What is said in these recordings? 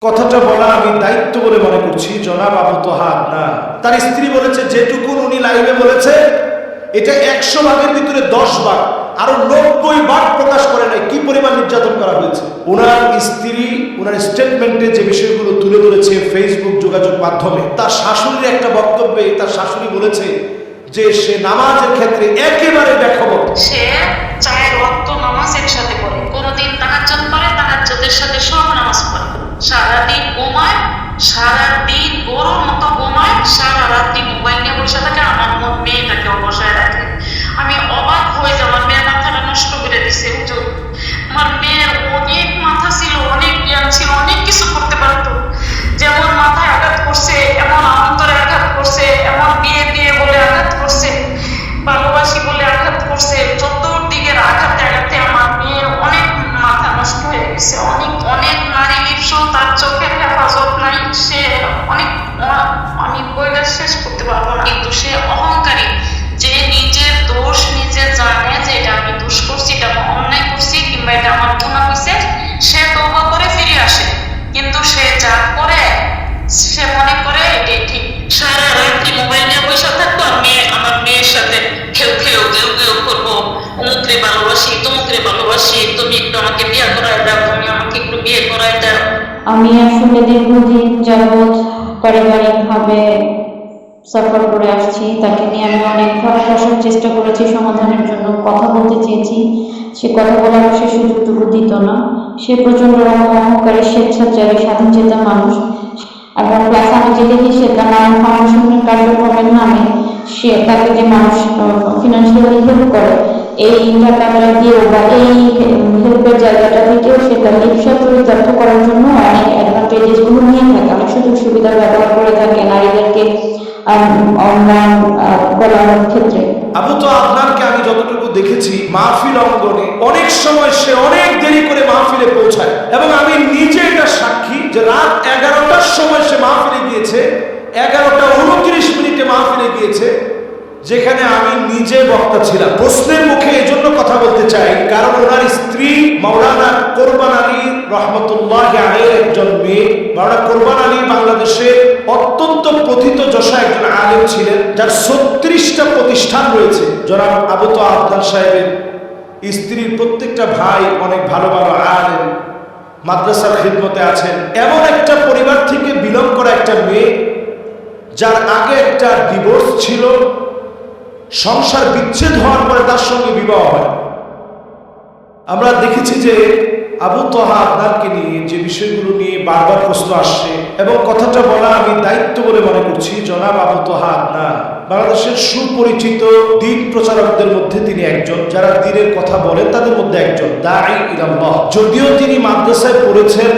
কথাটা বলা আমি দায়িত্ব বলে মনে করছি। জনাব আবু তোহা আদনান, তার স্ত্রী বলেছে যেটুকু উনি লাইভে বলেছে এটা 100 ভাগের ভিতরে 10 ভাগ, আরো 90 ভাগ প্রকাশ করে নাই কি পরিমাণ নির্যাতন করা হয়েছে। ওনার স্ত্রী ওনার স্টেটমেন্টে যে বিষয়গুলো তুলে ধরেছে ফেসবুক যোগাযোগ মাধ্যমে, তার শাশুড়ির একটা বক্তব্যে তার শাশুড়ি বলেছে যে সে নামাজের ক্ষেত্রে একেবারে বেখবর। সে 4 ওয়াক্ত নামাজ একসাথে পড়ে, কোনোদিন তাহাজ্জুদ পড়ে, তাহাজ্জুদের সাথে সব নামাজ পড়ে, সারাদিন ঘুমায়, সারাদিন গরুর মতো ঘুমায়, সারা রাত্রি মোবাইল নিয়ে বসে থাকে। আমার মেয়েটাকে বসায় রাখে। আমি অবাক হয়ে যাই, আমার মেয়ের মাথাটা নষ্ট করে দিছে হুজুর। আমার মেয়ের অনেক মাথা ছিল, অনেক জ্ঞান ছিল, অনেক কিছু করতে পারতো। যেমন মাথায় আঘাত করছে, এমন অন্তরে আঘাত করছে, এমন বিয়ে দিয়ে বলে আঘাত করছে, ভালোবাসি বলে আঘাত করছে, চতুর্দিকের আঘাতে আঘাতে আমার মেয়ের অনেক মাথা নষ্ট হয়ে গেছে। অনেক অনেক নারী লিপ্স, তার চোখের হেফাজত নাই। সে অনেক, আমি বইটা শেষ করতে পারবো না। কিন্তু সে অহংকারী, যে নিজের দোষ নিজে জানে যে এটা আমি দোষ করছি, এটা আমি অন্যায় করছি, কিংবা এটা আমার গুনাহ হয়েছে, সে তওবা করে ফিরে আসে। কিন্তু সে যা করে সে মনে করে এটাই ঠিক। সারা রাত্রি মোবাইল নিয়ে বসে থাকতো। আমার মেয়ের সাথে খেউ করবো, অমুকরে ভালোবাসি, তমুকরে ভালোবাসি, তুমি একটু আমাকে বিয়ে করায় দাও, তুমি আমাকে একটু বিয়ে করায় দাও। আমি আসলে দীর্ঘদিন যাবৎ পারিবারিকভাবে সাফার করে আসছি। তাকে নিয়ে আমি অনেকভাবে বসার চেষ্টা করেছি, সমাধানের জন্য কথা বলতে চেয়েছি। সে কথা বলার সে সুযোগটুকু দিত না। সে প্রচন্ড রকম অহংকারী, স্বেচ্ছাচারী, স্বাধীন চেতা মানুষ। এবং প্লাস আমি যে দেখি সে তার নানান ফাউন্ডেশনের কার্যক্রমের নামে সে তাকে যে মানুষ ফিনান্সিয়ালি হেল্প করে, এই টাকাটা দিয়েও বা এই হেল্পের জায়গাটা থেকেও সে তার লিপ্সা চরিতার্থ করার জন্য অনেক অ্যাডভান্টেজেস গুলো নিয়ে থাকে, অনেক সুযোগ সুবিধা ব্যবহার করে থাকে নারীদেরকে অনলাইন বলার ক্ষেত্রে। আবু তো আদনানকে আমি যতটুকু দেখেছি মাহফিল অঙ্গনে অনেক সময় সে অনেক দেরি করে মাহফিলে পৌঁছায়, এবং আমি নিজে এটা সাক্ষী যে রাত 11টার সময় সে মাহফিলে গিয়েছে, 11টা 29 মাহফিলে গিয়েছে, যেখানে আমি নিজে বক্তা ছিলাম। প্রশ্নের মুখে এজন্য কথা বলতে চাই কারণ ওনার স্ত্রী মাওলানা কোরবান আলী রহমতুল্লাহ আলাইহির একজন মেয়ে। মাওলানা কোরবান আলী বাংলাদেশে অত্যন্ত প্রথিত যশা একজন আলেম ছিলেন, যার 36টা প্রতিষ্ঠান রয়েছে। জনাব আবু তো আদনান সাহেবের স্ত্রীর প্রত্যেকটা ভাই অনেক ভালো ভালো আলেম, মাদ্রাসার খিদমতে আছেন। এমন একটা পরিবার থেকে বিলং করা একটা মেয়ে, যার আগে একটা ডিভোর্স ছিল, সংসার বিচ্ছেদ হওয়ার পরে তার সঙ্গে বিবাহ হয়। আমরা দেখেছি যে আবু তোহা আদনানকে নিয়ে যে বিষয়গুলো নিয়ে বারবার প্রশ্ন আসছে, এবং কথাটা বলা আমি দায়িত্ব বলে মনে করছি। জনাব আবু তোহা আদনান বাংলাদেশের সুপরিচিত দ্বীন প্রচারকদের মধ্যে তিনি একজন, যারা দ্বীনের কথা বলেন তাদের মধ্যে একজন, দাঈ ইলাল্লাহ। যদিও তিনি মাদ্রাসায় পড়েছেন,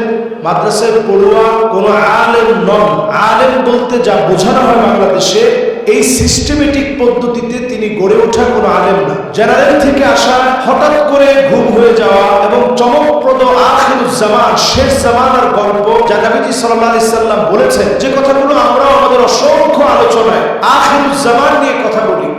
মাদ্রাসায় পড়ুয়া কোনো আলেম নন। আলেম বলতে যা বোঝানো হয় বাংলাদেশে, এই সিস্টেমেটিক পদ্ধতিতে তিনি গড়ে ওঠা কোনো আলেম না। জেনারেল থেকে আসা, হঠাৎ করে ঘুম হয়ে যাওয়া, এবং চমকপ্রদ আখিরুজ জামান, শেষ জামানার গল্প, যা নবীজি সাল্লাল্লাহু আলাইহি সাল্লাম বলেছেন, যে কথাগুলো আমরাও আমাদের অসংখ্য আলোচনায় আখিরুজ জামান নিয়ে কথা বলি,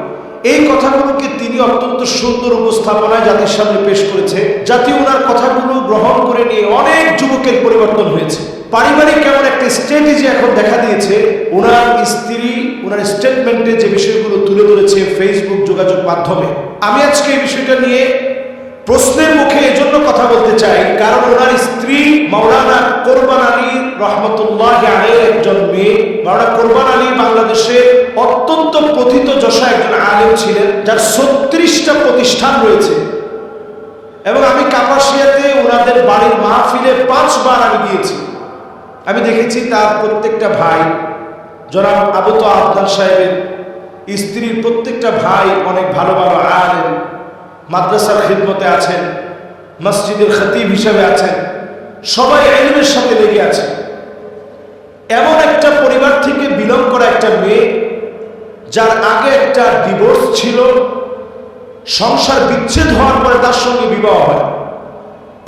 এই কথাগুলোকে তিনি অত্যন্ত সুন্দর উপস্থাপনায় জাতির সামনে পেশ করেছে। জাতি ওনার কথাগুলো গ্রহণ করে নিয়ে অনেক যুবকের পরিবর্তন হয়েছে। পারিবারিক কেমন একটা স্ট্র্যাটেজি এখন দেখা দিয়েছে। ওনার স্ত্রী ওনার স্টেটমেন্টে যে বিষয়গুলো তুলে ধরেছে ফেসবুক যোগাযোগ মাধ্যমে, আমি আজকে এই বিষয়টা নিয়ে প্রশ্নের মুখে এজন্য কথা বলতে চাই কারণ ওনার স্ত্রী মাওলানা কোরবান আলী রহমতুল্লাহ আলাইহির একজন মেয়ে। মাওলানা কোরবান আলী বাংলাদেশে অত্যন্ত প্রথিত যশা একজন আলেম ছিলেন, যার 36টা প্রতিষ্ঠান রয়েছে। এবং আমি কাপাসিয়াতে ওনাদের বাড়ির মাহফিলে 5 বার আমি গিয়েছি। আমি দেখেছি তার প্রত্যেকটা ভাই, জনাব আবু তো আদনান সাহেবের স্ত্রীর প্রত্যেকটা ভাই অনেক ভালো ভালো আলেম, মাদ্রাসার খিদমতে আছেন, মসজিদের খতিব হিসেবে আছেন, সবাই ইলমের সাথে লেগে আছে। এমন একটা পরিবার থেকে বিলং করা একটা মেয়ে, যার আগে একটা ডিভোর্স ছিল, সংসার বিচ্ছেদ হওয়ার পরে তার সঙ্গে বিবাহ হয়।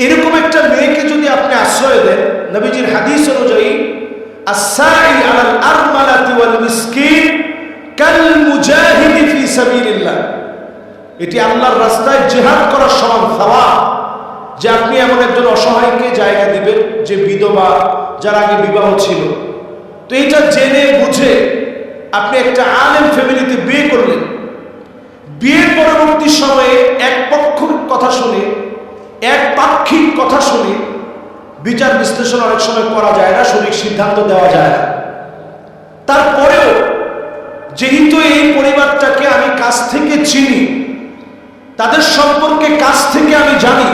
এরকম একটা মেয়েকে যদি আপনি আশ্রয় দেন, নবীজির হাদিস অনুযায়ী আস-সাই আলাল আরমালাতি ওয়াল মিসকিন কাল মুজাহিদি ফি সাবিলিল্লাহ, এটি আল্লাহর রাস্তায় জিহাদ করার সমান সওয়াব। যে আপনি এমন একজন অসহায়কে জায়গা দিবেন যে বিধবা, যার আগে বিবাহ ছিল। তো এটা জেনে বুঝে আপনি একটা আলেম ফ্যামিলিতে বিয়ে করলেন, বিয়ের পরবর্তী সময়ে এক পক্ষের কথা শুনে, এক পাক্ষিক কথা শুনে বিচার বিশ্লেষণ অনেক সময় করা যায় না, সঠিক সিদ্ধান্ত দেওয়া যায় না। তারপরেও যেহেতু এই পরিবারটাকে আমি কাছ থেকে চিনি, তাদের সম্পর্কে কাছ থেকে আমি জানি,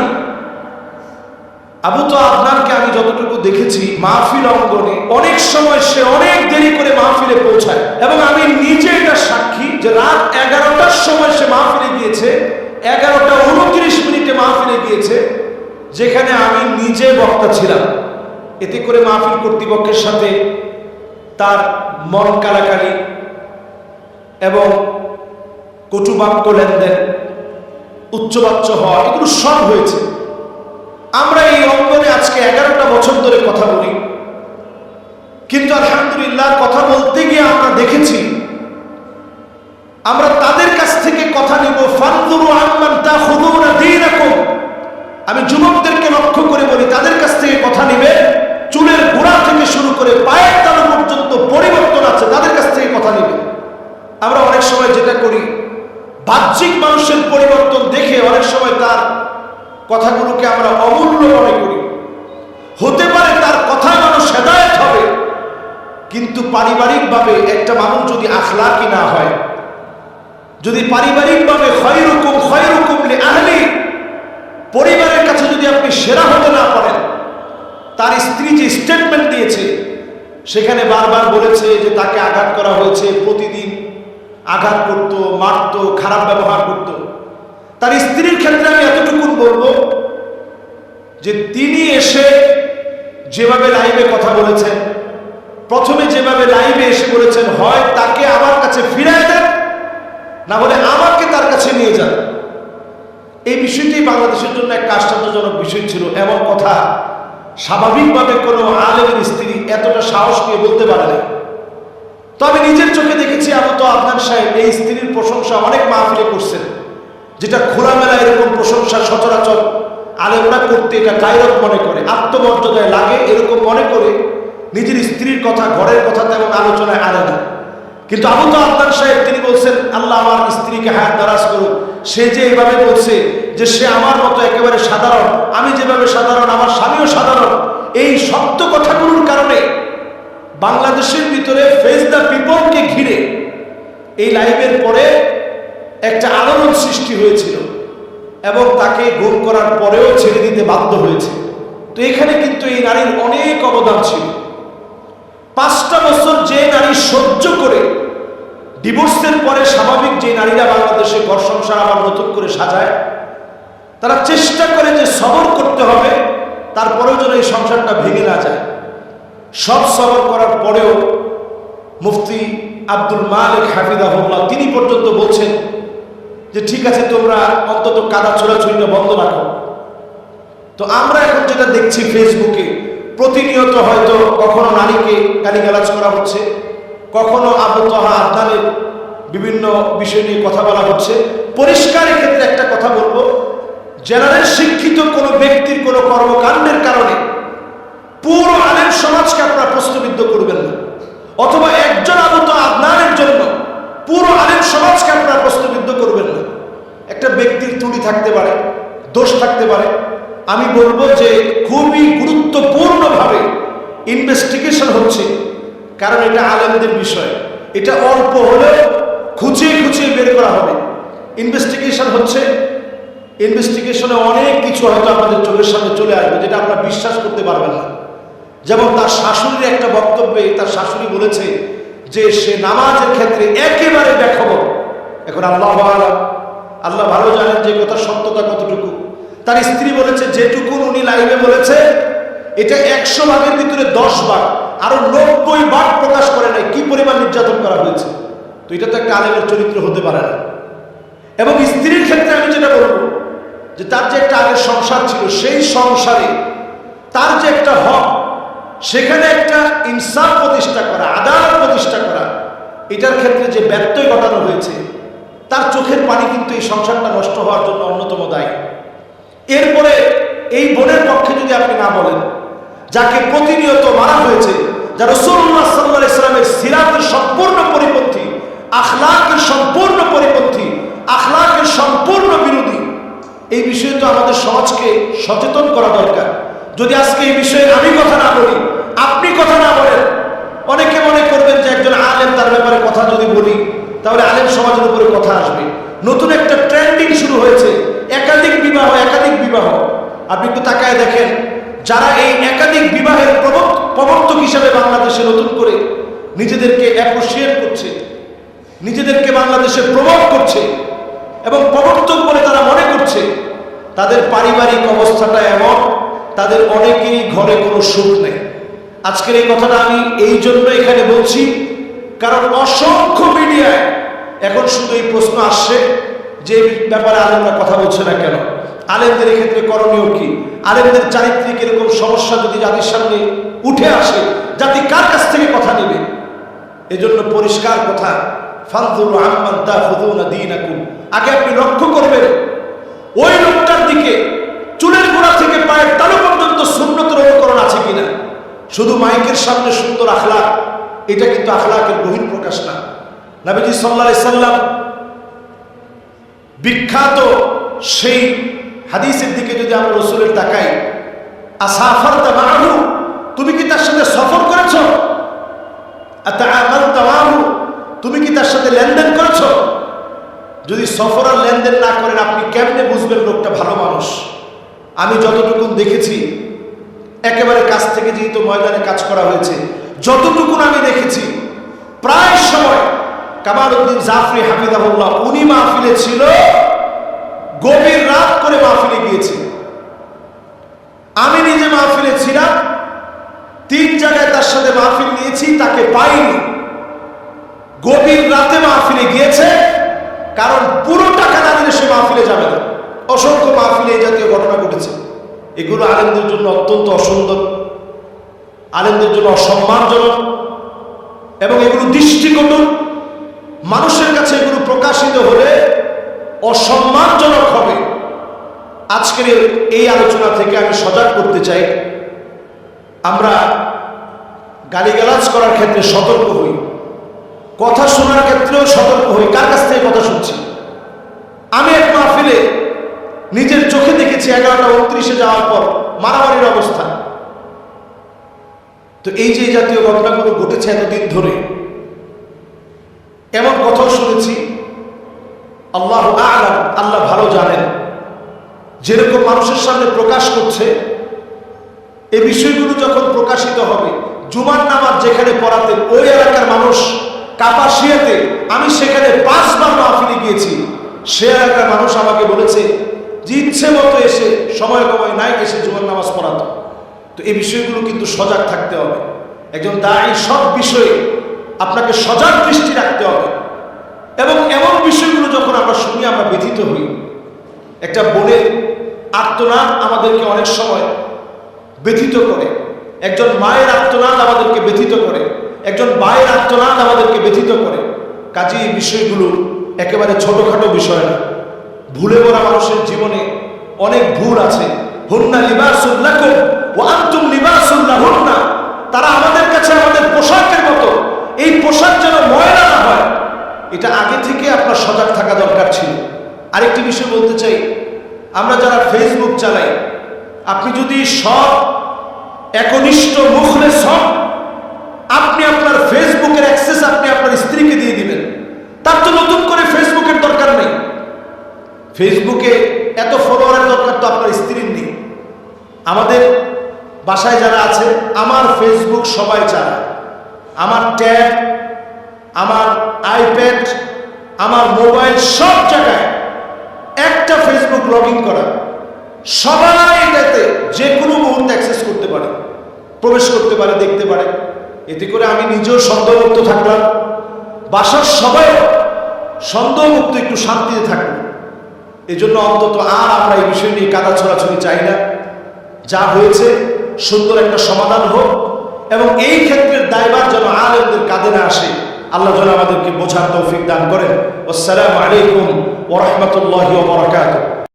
আবু তো আদনানকে আমি যতটুকু দেখেছি মাহফিল অঙ্গনে অনেক সময় সে অনেক দেরি করে মাহফিলে পৌঁছায়, এবং আমি নিজে এটা সাক্ষী যে রাত 11টার সময় সে মাহফিলে গিয়েছে, 11টা 29 মাহফিলে গিয়েছে, যেখানে আমি নিজে বক্তা ছিলাম। এতে করে মাহফিল কর্তৃপক্ষের সাথে তার মন কালাকালি এবং কটুবাক্য লেনদেন, উচ্চবাচ্য হওয়া, এগুলো সব হয়েছে। আমরা এই অঙ্গনে আজকে 11টা বছর ধরে কথা বলি, কিন্তু আলহামদুলিল্লাহ কথা বলতে গিয়ে আমরা দেখেছি আমরা তাদের কাছ থেকে কথা নিব। ফানজুরু আম্মান তাখুযুনা দীনাকুম, আমি যুবকদেরকে লক্ষ্য করে বলি, তাদের কাছ থেকে কথা নিবে, চুলের গোড়া থেকে শুরু করে পায়ের তালু পর্যন্ত পরিবর্তন আছে, তাদের কাছ থেকে কথা নিবে। আমরা অনেক সময় যেটা করি, বাহ্যিক মানুষের পরিবর্তন দেখে অনেক সময় তার কথাগুলোকে আমরা অমূল্য মনে করি। হতে পারে তার কথায় মানুষ হেদায়েত হবে, কিন্তু পারিবারিকভাবে একটা মানুষ যদি আখলাকি না হয়, যদি পারিবারিকভাবে খয়রুকুম খয়রুকুম লিআহলি, পরিবারের কাছে যদি আপনি সেরা হতে না পারেন, তার স্ত্রী যে স্টেটমেন্ট দিয়েছে সেখানে বারবার বলেছে যে তাকে আঘাত করা হয়েছে, প্রতিদিন আঘাত করত, মারত, খারাপ ব্যবহার করত। তার স্ত্রীর ক্ষেত্রে আমি এতটুকু বলবো যে তিনি এসে যেভাবে লাইভে কথা বলেছেন, প্রথমে যেভাবে লাইভে এসে বলেছেন, হয় তাকে আমার কাছে ফিরিয়ে দেন, না হলে আমাকে তার কাছে নিয়ে যান। এই বিষয়টি বাংলাদেশের জন্য একটা আশ্চর্যজনক বিষয় ছিল। এমন কথা স্বাভাবিকভাবে কোনো আলেমের স্ত্রী এতটা সাহস নিয়ে বলতে পারে না। তো আমি নিজের চোখে দেখেছি আবু তো আদনান সাহেব এই স্ত্রীর প্রশংসা অনেক মাহফিলে করছেন, যেটা খোলামেলা এরকম প্রশংসা সচরাচর আলেমরা করতে এটা গায়রত মনে করে, আত্মমর্যাদায় লাগে এরকম মনে করে নিজের স্ত্রীর কথা, ঘরের কথা তেমন আলোচনায় আনে না। কিন্তু আবু তো আদনান সাহেব তিনি বলছেন, আল্লাহ আমার স্ত্রীকে হায়াত দারাজ করুক। সে যে এইভাবে বলছে যে সে আমার মতো একেবারে সাধারণ, আমি যেভাবে সাধারণ আমার স্বামীও সাধারণ, এই সত্য কথাগুলোর কারণে বাংলাদেশের ভিতরে ফেস দ্য পিপলকে ঘিরে এই লাইভের পরে একটা আলোড়ন সৃষ্টি হয়েছিল, এবং তাকে গুম করার পরেও ছেড়ে দিতে বাধ্য হয়েছে। তো এখানে কিন্তু এই নারীর অনেক অবদান ছিল। 5টা বছর যে নারী সহ্য করে ডিভোর্সের পরে স্বাভাবিক যে নারীরা বাংলাদেশে ঘর সংসার আবার নতুন করে সাজায়, তারা চেষ্টা করে যে সবর করতে হবে, তারপরেও যেন এই সংসারটা ভেঙে না যায়। সব সবর করার পরেও মুফতি আব্দুল মালিক হাফিজাহুল্লাহ তিনি পর্যন্ত বলছেন যে ঠিক আছে, তোমরা অন্তত কাদা ছোড়াছুড়িটা বন্ধ রাখো। তো আমরা এখন যেটা দেখছি ফেসবুকে প্রতিনিয়ত, হয়তো কখনো নারীকে গালিগালাজ করা হচ্ছে, কখনো আবু তহা আদনানের বিভিন্ন বিষয় নিয়ে কথা বলা হচ্ছে। পরিষ্কার ক্ষেত্রে একটা কথা বলবো, জেনারেল শিক্ষিত কোনো ব্যক্তির কোনো কর্মকাণ্ডের কারণে পুরো আলেম সমাজকে আপনারা প্রশ্নবিদ্ধ করবেন না, অথবা একজন আবু তহা আদনানের জন্য পুরো আলেম সমাজকে আপনারা প্রশ্নবিদ্ধ করবেন না। একটা ব্যক্তির ত্রুটি থাকতে পারে, দোষ থাকতে পারে। আমি বলবো যে খুবই গুরুত্বপূর্ণভাবে ইনভেস্টিগেশন হচ্ছে, কারণ এটা আলেমদের বিষয়, এটা অল্প হলেও খুঁচিয়ে খুঁচিয়ে বের করা হবে। ইনভেস্টিগেশন হচ্ছে, ইনভেস্টিগেশনে অনেক কিছু হয়তো আপনাদের চোখের সামনে চলে আসবে যেটা আপনারা বিশ্বাস করতে পারবেন না। যেমন তার শাশুড়ির একটা বক্তব্যে তার শাশুড়ি বলেছে যে সে নামাজের ক্ষেত্রে একেবারে বেখবর। এখন আল্লাহ ভালো জানেন যে কথার সত্যতা কতটুকু। তার স্ত্রী বলেছে যেটুকু উনি লাইভে বলেছে এটা 100 ভাগের ভিতরে 10 ভাগ, আরো 90 ভাগ প্রকাশ করে নাই কি পরিমাণ নির্যাতন করা হয়েছে। তো এটা তো একটা আলেমের চরিত্র হতে পারে না। এবং স্ত্রীর ক্ষেত্রে আমি যেটা বলবো যে তার যে একটা আগের সংসার ছিল, সেই সংসারে তার যে একটা হক, সেখানে একটা ইনসাফ প্রতিষ্ঠা করা, আদালত প্রতিষ্ঠা করা, এটার ক্ষেত্রে যে ব্যত্যয় ঘটানো হয়েছে, তার চোখের পানি কিন্তু এই সংসারটা নষ্ট হওয়ার জন্য অন্যতম দায়ী। এরপরে এই বোনের পক্ষে যদি আপনি না বলেন যাকে প্রতিনিয়ত মারা হয়েছে, যা রাসূলুল্লাহ সাল্লাল্লাহু আলাইহি সাল্লামের সিরাতের সম্পূর্ণ পরিপন্থী, আখলাকের সম্পূর্ণ পরিপন্থী, আখলাকের সম্পূর্ণ বিরোধী। এই বিষয়ে তো আমাদের সমাজকে সচেতন করা দরকার। যদি আজকে এই বিষয়ে আমি কথা না বলি, আপনি কথা না বলেন, অনেকে মনে করবেন যে একজন আলেম, তার ব্যাপারে কথা যদি বলি তাহলে আলেম সমাজের উপরে কথা আসবে। নতুন একটা ট্রেন্ডিং শুরু হয়েছে, একাধিক বিবাহ, একাধিক বিবাহ। আপনি একটু তাকায় দেখেন, যারা এই একাধিক বিবাহের প্রবর্তক হিসাবে বাংলাদেশে নতুন করে নিজেদেরকে অ্যাপ্রিশিয়েট করছে, নিজেদেরকে বাংলাদেশে প্রমোট করছে এবং প্রবর্তক বলে তারা মনে করছে, তাদের পারিবারিক অবস্থাটা এমন, তাদের অনেকেই ঘরে কোনো সুখ নেই। আজকের এই কথাটা আমি এই জন্য এখানে বলছি, কারণ অসংখ্য মিডিয়ায় এখন শুধু এই প্রশ্ন আসছে যে ব্যাপারে আলেমরা কথা বলছে না কেন, আলেমদের এক্ষেত্রে করণীয় কি, আলেমদের চারিত্রিক এরকম সমস্যা যদি জাতির সামনে উঠে আসে, জাতি কার কাছ থেকে কথা নেবে? এজন্য পরিষ্কার কথা, ফানজুরু আম্মান তাখুযুনা দীনাকুম। আগে আপনি লক্ষ্য করবেন ওই লোকটার দিকে, চুলের গোড়া থেকে পায়ের তালু পর্যন্ত সুন্নতের অনুকরণ আছে কিনা। শুধু মাইকের সামনে সুন্দর আখলাক, এটা কিন্তু আখলাকের বহিঃপ্রকাশ না। নবীজি সাল্লাল্লাহু আলাইহি সাল্লাম বিখ্যাত সেই হাদিসের দিকে যদি আমরা রাসূলের তাকাই, আসাফারতা মাহু, তুমি কি তার সাথে সফর করেছো? আতাআমালতা মাহু, তুমি কি তার সাথে লেনদেন করেছো? যদি সফর আর লেনদেন না করেন, আপনি কেমনে বুঝবেন লোকটা ভালো মানুষ? আমি যতটুকু দেখেছি, একেবারে কাছ থেকে যেহেতু ময়দানে কাজ করা হয়েছে, যতটুকু আমি দেখেছি, প্রায় সময় কামালউদ্দিন জাফরি হাফিজাহুল্লাহ, উনি মাহফিলে ছিল, গভীর রাত করে মাহফিলে গিয়েছে। আমি নিজে মাহফিলে ছিলাম, 3 জায়গায় তার সাথে মাহফিল নিয়েছি, তাকে পাইনি। গভীর রাতে মাহফিলে গিয়েছে, কারণ পুরো টাকা না দিলে সে মাহফিলে যাবে না। অসংখ্য মাহফিলে এই জাতীয় ঘটনা ঘটেছে। এগুলো আলেমদের জন্য অত্যন্ত অসুন্দর, আলেমদের জন্য অসম্মানজনক এবং এগুলো দৃষ্টিকটু। মানুষের কাছে এগুলো প্রকাশিত হলে অসম্মানজনক হবে। আজকের এই আলোচনা থেকে আমি সজাগ করতে চাই, আমরা গালিগালাজ করার ক্ষেত্রে সতর্ক হই, কথা শোনার ক্ষেত্রেও সতর্ক হই। কার কাছ থেকে কথা শুনছি? আমি এক মাহফিলে নিজের চোখে দেখেছি 11:29 যাওয়ার পর মারামারির অবস্থা। তো এই যে জাতীয় ঘটনাগুলো ঘটেছে এতদিন ধরে, এমন কথাও শুনেছি, আল্লাহু আ'লাম, আল্লাহ ভালো জানেন, যেরকম মানুষের সামনে প্রকাশ করছে, এই বিষয়গুলো যখন প্রকাশিত হবে, জুমার নামাজ যেখানে পড়াতেন ওই এলাকার মানুষ কাপাসিয়াতে, আমি সেখানে 5 বার মাহফিলে গিয়েছি, সে এলাকার মানুষ আমাকে বলেছে যে ইচ্ছে মতো এসে সময় নাই এসে জুমার নামাজ পড়াতো। তো এই বিষয়গুলো কিন্তু সজাগ থাকতে হবে। একজন দায়ী সব বিষয়ে আপনাকে সজাগ দৃষ্টি রাখতে হবে। এবং এমন বিষয়গুলো যখন আমরা শুনি, আমরা ব্যথিত হই। একটা বোনের আর্তনাদ আমাদেরকে অনেক সময় ব্যথিত করে, একজন মায়ের আর্তনাদ আমাদেরকে ব্যথিত করে, একজন ভাইয়ের আর্তনাদ আমাদেরকে ব্যথিত করে। কাজে এই বিষয়গুলো একেবারে ছোটখাটো বিষয় না। ভুলে ভরা মানুষের জীবনে অনেক ভুল আছে। হুন্না লিবাসুল লাকুম ওয়া আনতুম লিবাসুল লাহুন্না, তারা আমাদের কাছে আমাদের পোশাকের মতো। এই পোশাক যেন ময়লা না হয়, এটা আগে থেকে আপনার সজাগ থাকা দরকার ছিল। আরেকটি বিষয় বলতে চাই, আমরা যারা ফেসবুক চালাই, আপনি যদি সব একনিষ্ঠ মুখলেস হন, আপনি আপনার ফেসবুকের অ্যাক্সেস আপনি আপনার স্ত্রীকে দিয়ে দিবেন, তার তো নতুন করে ফেসবুকের দরকার নেই। ফেসবুকে এত ফলোয়ারের দরকার তো আপনার স্ত্রীর নেই। আমাদের বাসায় যারা আছে, আমার ফেসবুক সবাই চালায়, আমার ট্যাব, আমার আইপ্যাড, আমার মোবাইল, সব জায়গায় একটা ফেসবুক লগ ইন করা। সবাই এটাতে যে কোনো মুহূর্তে অ্যাক্সেস করতে পারে, প্রবেশ করতে পারে, দেখতে পারে। এতে করে আমি নিজেও সন্দেহমুক্ত থাকলাম, বাসার সবাই সন্দেহমুক্ত, একটু শান্তিতে থাকলো। এজন্য অন্তত আর আমরা এই বিষয় নিয়ে কাদা ছড়াছড়ি চাই না। যা হয়েছে সুন্দর একটা সমাধান হোক, এবং এই ক্ষেত্রের দায়ভার যেন আলেমদের কাঁধে না আসে। আল্লাহ যেন আমাদেরকে বোঝার তৌফিক দান করেন। আসসালামু আলাইকুম ওয়া রাহমাতুল্লাহি ওয়া বারাকাতুহু।